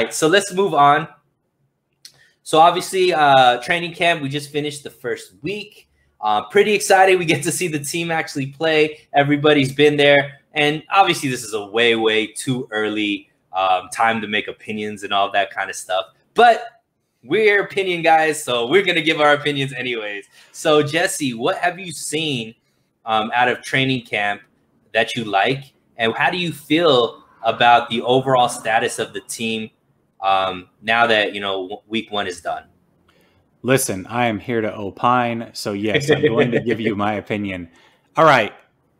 right, so let's move on. So obviously, training camp, we just finished the first week. Pretty excited. We get to see the team actually play. Everybody's been there. And obviously, this is a way too early time to make opinions and all that kind of stuff. But we're opinion guys, so we're going to give our opinions anyways. So, Jesse, what have you seen out of training camp that you like? And how do you feel about the overall status of the team now that, week 1 is done? Listen, I am here to opine. So, yes, I'm going to give you my opinion. All right.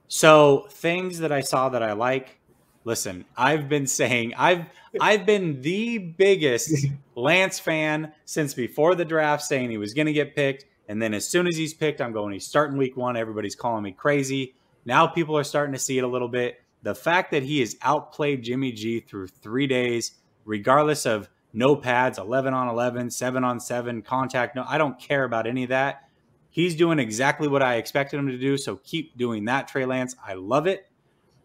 So, things that I saw that I like. Listen, I've been saying I've been the biggest Lance fan since before the draft, saying he was going to get picked. And then as soon as he's picked, I'm going, he's starting week 1. Everybody's calling me crazy. Now people are starting to see it a little bit. The fact that he has outplayed Jimmy G through 3 days, regardless of no pads, 11 on 11, 7 on 7, contact. No, I don't care about any of that. He's doing exactly what I expected him to do. So keep doing that, Trey Lance. I love it.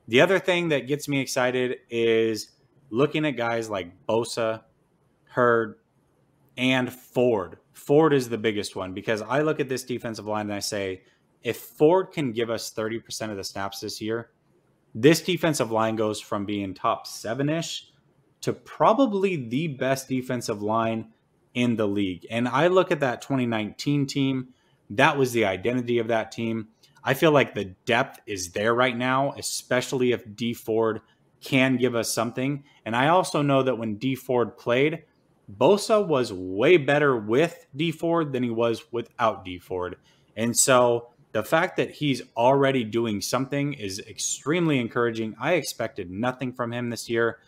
The other thing that gets me excited is looking at guys like Bosa, Hurd, and Ford. Ford is the biggest one because I look at this defensive line and I say, if Ford can give us 30% of the snaps this year, this defensive line goes from being top 7-ish to probably the best defensive line in the league. And I look at that 2019 team. That was the identity of that team. I feel like the depth is there right now, especially if D Ford can give us something. And I also know that when D Ford played, Bosa was way better with D Ford than he was without D Ford. And so the fact that he's already doing something is extremely encouraging. I expected nothing from him this year.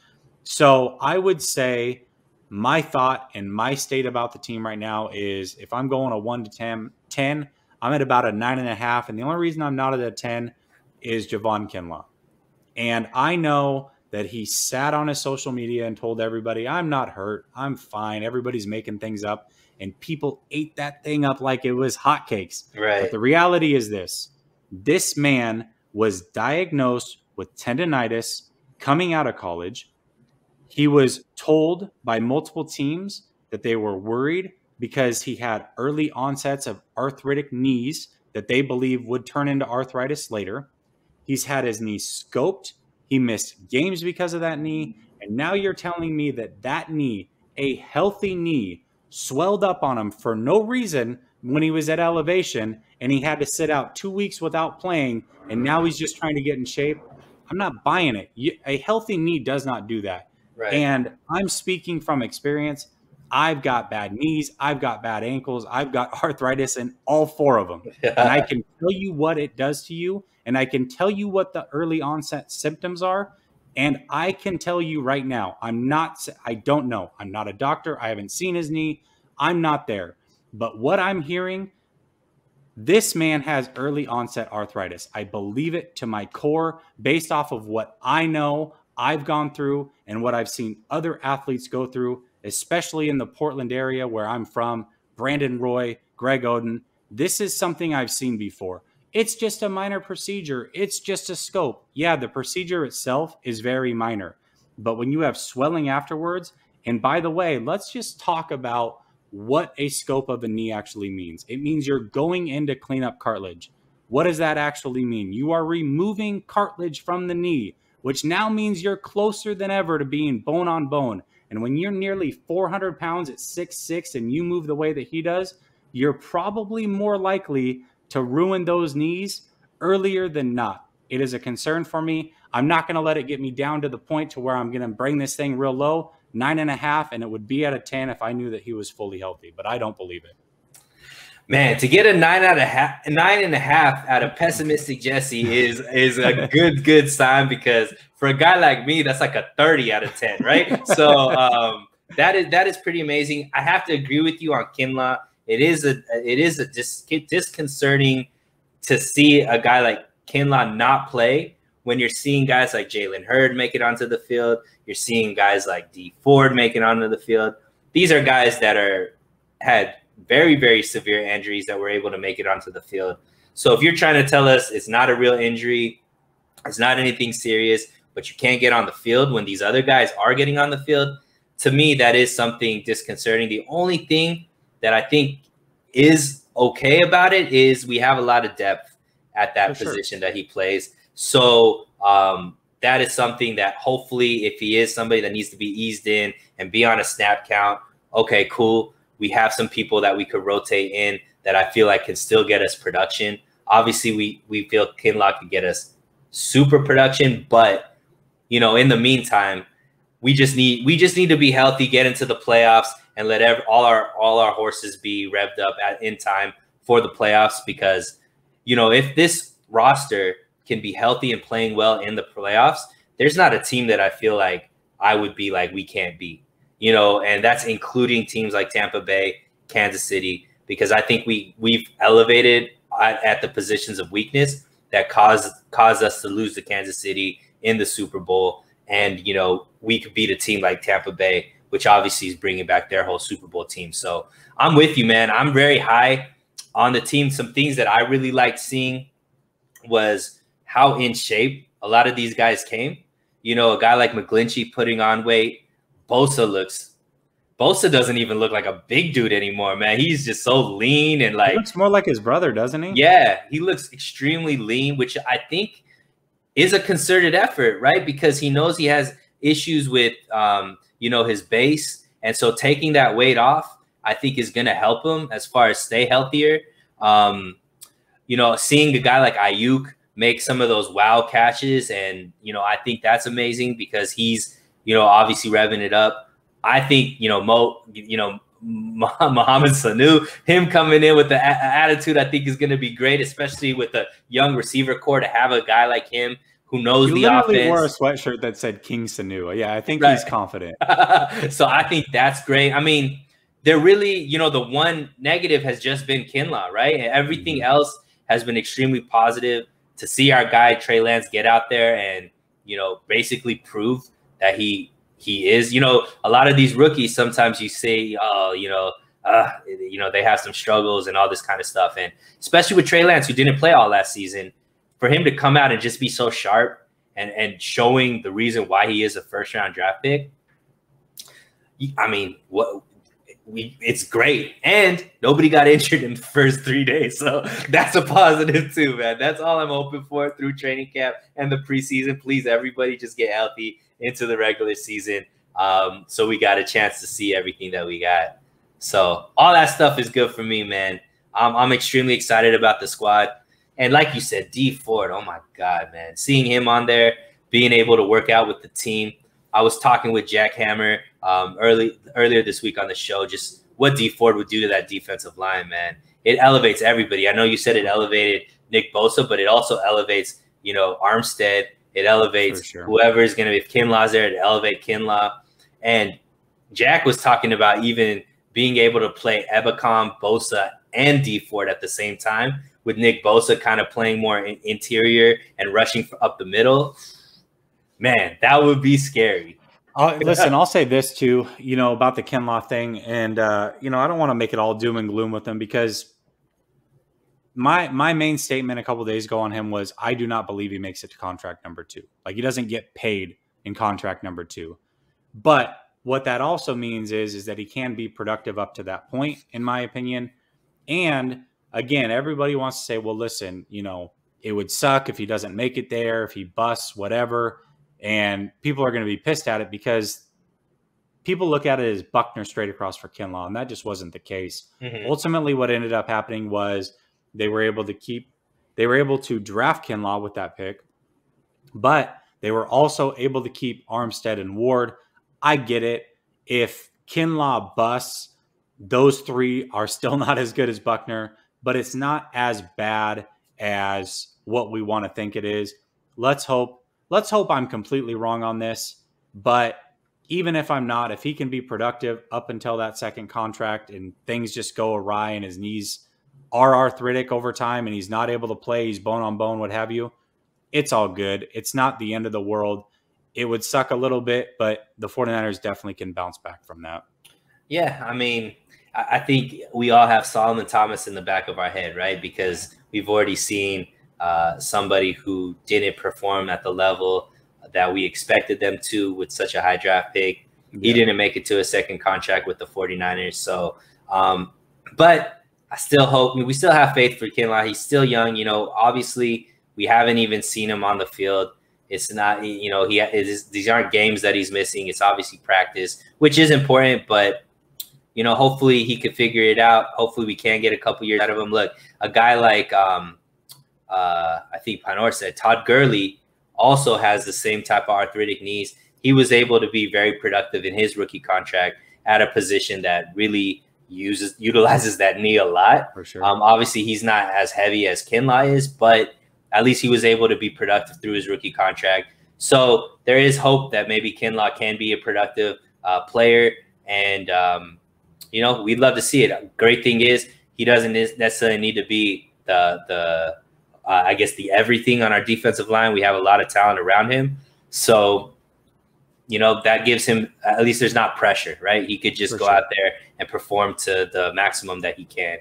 So I would say my thought and my state about the team right now is if I'm going a 1 to 10, I'm at about a 9.5. And the only reason I'm not at a 10 is Javon Kinlaw. And I know that he sat on his social media and told everybody, I'm not hurt. I'm fine. Everybody's making things up. And people ate that thing up like it was hotcakes. Right. But the reality is this man was diagnosed with tendonitis coming out of college. He was told by multiple teams that they were worried because he had early onsets of arthritic knees that they believe would turn into arthritis later. He's had his knee scoped. He missed games because of that knee. And now you're telling me that knee, a healthy knee, swelled up on him for no reason when he was at elevation and he had to sit out 2 weeks without playing. And now he's just trying to get in shape. I'm not buying it. A healthy knee does not do that. Right. And I'm speaking from experience. I've got bad knees. I've got bad ankles. I've got arthritis in all 4 of them. And I can tell you what it does to you. And I can tell you what the early onset symptoms are. And I can tell you right now, I don't know. I'm not a doctor. I haven't seen his knee. I'm not there. But what I'm hearing, this man has early onset arthritis. I believe it to my core based off of what I know I've gone through and what I've seen other athletes go through, especially in the Portland area where I'm from, Brandon Roy, Greg Oden. This is something I've seen before. It's just a minor procedure. It's just a scope. Yeah, the procedure itself is very minor. But when you have swelling afterwards, and by the way, let's just talk about what a scope of a knee actually means. It means you're going in to clean up cartilage. What does that actually mean? You are removing cartilage from the knee, which now means you're closer than ever to being bone on bone. And when you're nearly 400 pounds at 6'6" and you move the way that he does, you're probably more likely to ruin those knees earlier than not. It is a concern for me. I'm not going to let it get me down to the point to where I'm going to bring this thing real low, 9.5, and it would be at a 10 if I knew that he was fully healthy, but I don't believe it. Man, to get a 9.5 out of pessimistic Jesse is a good sign, because for a guy like me, that's like a 30 out of 10, right? So that is pretty amazing. I have to agree with you on Kinlaw. It is disconcerting to see a guy like Kinlaw not play when you're seeing guys like Jalen Hurd make it onto the field. You're seeing guys like D Ford make it onto the field. These are guys that had very, very severe injuries that were able to make it onto the field. So if you're trying to tell us it's not a real injury, it's not anything serious, but you can't get on the field when these other guys are getting on the field, to me, that is something disconcerting. The only thing that I think is okay about it is we have a lot of depth at that position that he plays. So that is something that hopefully, if he is somebody that needs to be eased in and be on a snap count, okay, cool. We have some people that we could rotate in that I feel like can still get us production. Obviously, we feel Kinlaw could get us super production, but in the meantime, we just need to be healthy, get into the playoffs, and let all our horses be revved up in time for the playoffs. Because if this roster can be healthy and playing well in the playoffs, there's not a team that I feel like I would be like we can't beat. And that's including teams like Tampa Bay, Kansas City, because I think we've elevated at the positions of weakness that caused us to lose to Kansas City in the Super Bowl. And, we could beat a team like Tampa Bay, which obviously is bringing back their whole Super Bowl team. So I'm with you, man. I'm very high on the team. Some things that I really liked seeing was how in shape a lot of these guys came. A guy like McGlinchey putting on weight. Bosa doesn't even look like a big dude anymore, man. He's just so lean and like. He looks more like his brother, doesn't he? Yeah, he looks extremely lean, which I think is a concerted effort, right? Because he knows he has issues with, his base. And so taking that weight off, I think is going to help him as far as stay healthier. Seeing a guy like Ayuk make some of those wow catches. And, I think that's amazing because he's, obviously revving it up. I think, Mohamed Sanu, him coming in with the attitude, I think is going to be great, especially with the young receiver core, to have a guy like him who knows the offense. He wore a sweatshirt that said King Sanu. Yeah, I think he's confident. So I think that's great. I mean, they're really, the one negative has just been Kinlaw, right? And everything else has been extremely positive. To see our guy Trey Lance get out there and, basically prove that he is, a lot of these rookies, sometimes you say, they have some struggles and all this kind of stuff. And especially with Trey Lance, who didn't play all last season, for him to come out and just be so sharp and showing the reason why he is a first-round draft pick, I mean, it's great. And nobody got injured in the first 3 days. So that's a positive too, man. That's all I'm hoping for through training camp and the preseason. Please, everybody just get healthy into the regular season. So we got a chance to see everything that we got. So all that stuff is good for me, man. I'm extremely excited about the squad. And like you said, Dee Ford, oh my God, man. Seeing him on there, being able to work out with the team. I was talking with Jack Hammer earlier this week on the show, just what Dee Ford would do to that defensive line, man. It elevates everybody. I know you said it elevated Nick Bosa, but it also elevates, Armstead. It elevates whoever is going to be. If Kinlaw's there, to elevate Kinlaw. And Jack was talking about even being able to play Ebukam, Bosa, and Dee Ford at the same time, with Nick Bosa kind of playing more interior and rushing up the middle. Man, that would be scary. Listen, I'll say this too, about the Kinlaw thing. And, I don't want to make it all doom and gloom with him, because my main statement a couple of days ago on him was, I do not believe he makes it to contract number 2. Like, he doesn't get paid in contract number 2. But what that also means is that he can be productive up to that point, in my opinion. And again, everybody wants to say, well, listen, it would suck if he doesn't make it there, if he busts, whatever. And people are going to be pissed at it because people look at it as Buckner straight across for Kinlaw, and that just wasn't the case. Ultimately, what ended up happening was they were able to draft Kinlaw with that pick, but they were also able to keep Armstead and Ward. I get it. If Kinlaw busts, those 3 are still not as good as Buckner, but it's not as bad as what we want to think it is. Let's hope I'm completely wrong on this, but even if I'm not, if he can be productive up until that second contract and things just go awry and his knees are arthritic over time and he's not able to play, he's bone on bone, what have you, it's all good. It's not the end of the world. It would suck a little bit, but the 49ers definitely can bounce back from that. Yeah, I mean, I think we all have Solomon Thomas in the back of our head, right? Because we've already seen somebody who didn't perform at the level that we expected them to with such a high draft pick he didn't make it to a second contract with the 49ers. So, but I still hope, we still have faith for Kinlaw. He's still young. You know, obviously we haven't even seen him on the field. It's not, you know, these aren't games that he's missing. It's obviously practice, which is important, but you know, hopefully he could figure it out. Hopefully we can get a couple years out of him. Look, a guy like, I think Panor said, Todd Gurley also has the same type of arthritic knees. He was able to be very productive in his rookie contract at a position that really utilizes that knee a lot. For sure. Obviously he's not as heavy as Kinlaw is, but at least he was able to be productive through his rookie contract. So there is hope that maybe Kinlaw can be a productive player. And, you know, we'd love to see it. Great thing is he doesn't necessarily need to be I guess the everything on our defensive line. We have a lot of talent around him. So, you know, that gives him, at least there's not pressure, right? He could just go out there and perform to the maximum that he can.